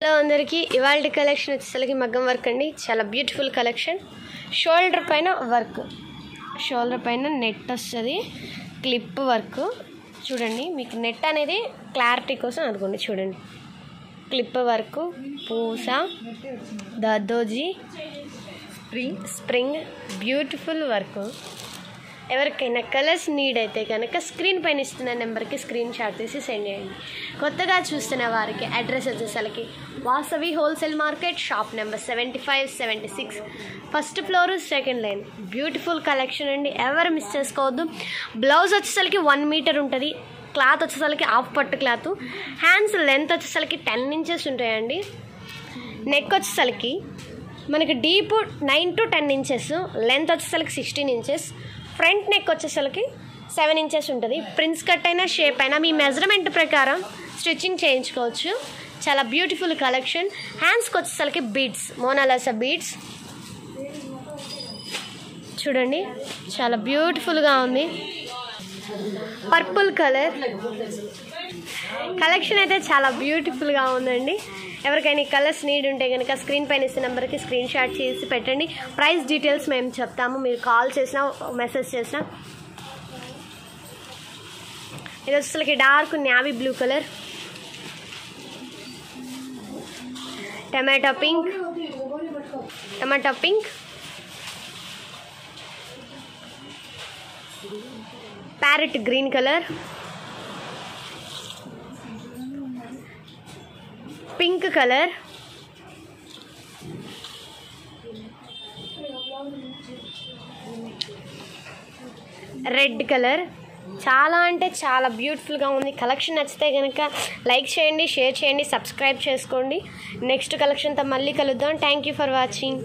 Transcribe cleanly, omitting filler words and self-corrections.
Hello అందరికీ, ఇవాళ collection వచ్చేసరికి మగ్గం వర్క్ అండి. చాలా బ్యూటిఫుల్ కలెక్షన్. షోల్డర్ పైన నెట్ వస్తుంది, క్లిప్ వర్క్. చూడండి, మీకు నెట్ అనేది క్లారిటీ కోసం అనుకోండి. చూడండి, క్లిప్ వర్క్, పూస, దద్దోజీ, స్ప్రింగ్ బ్యూటిఫుల్ వర్క్. ఎవరికైనా కలర్స్ నీడ్ అయితే కనుక స్క్రీన్ పైన ఇస్తున్న నెంబర్కి స్క్రీన్ షాట్ తీసి సెండ్ చేయండి. కొత్తగా చూస్తున్న వారికి అడ్రస్ వచ్చేసరికి Vasavi wholesale market, shop number 75-76, first floor, second line. Beautiful collection అండి, ఎవరు మిస్ చేసుకోవద్దు. బ్లౌజ్ వచ్చేసరికి 1 మీటర్ ఉంటుంది. క్లాత్ వచ్చేసరికి హాఫ్ పట్టు క్లాత్. హ్యాండ్స్ లెంత్ వచ్చేసరికి 10 ఇంచెస్ ఉంటాయండి. నెక్ వచ్చేసరికి మనకి డీప్ 9 to 10 ఇంచెస్, లెంత్ వచ్చేసరికి 16 ఇంచెస్. ఫ్రంట్ నెక్ వచ్చేసరికి 7 ఇంచెస్ ఉంటుంది. ప్రిన్స్ కట్ అయినా షేప్ అయినా మీ మెజర్మెంట్ ప్రకారం స్టిచ్చింగ్ చేయించుకోవచ్చు. చాలా బ్యూటిఫుల్ కలెక్షన్. హ్యాండ్స్కి వచ్చేసరికి బీడ్స్, మోనాలిసా బీడ్స్. చూడండి, చాలా బ్యూటిఫుల్గా ఉంది. పర్పుల్ కలర్ కలెక్షన్ అయితే చాలా బ్యూటిఫుల్గా ఉందండి. ఎవరికైనా కలర్స్ నీడ్ ఉంటే కనుక స్క్రీన్ పైన ఇచ్చే నెంబర్కి స్క్రీన్ షాట్ చేసి పెట్టండి. ప్రైస్ డీటెయిల్స్ మేము చెప్తాము, మీరు కాల్ చేసినా మెసేజ్ చేసినా. ఇది వచ్చేసరికి dark navy blue colour, tomato pink, parrot green colour, pink colour, red colour. చాలా అంటే చాలా బ్యూటిఫుల్గా ఉంది. కలెక్షన్ నచ్చితే కనుక లైక్ చేయండి, షేర్ చేయండి, సబ్స్క్రైబ్ చేసుకోండి. నెక్స్ట్ కలెక్షన్తో మళ్ళీ కలుద్దాం. Thank you for watching.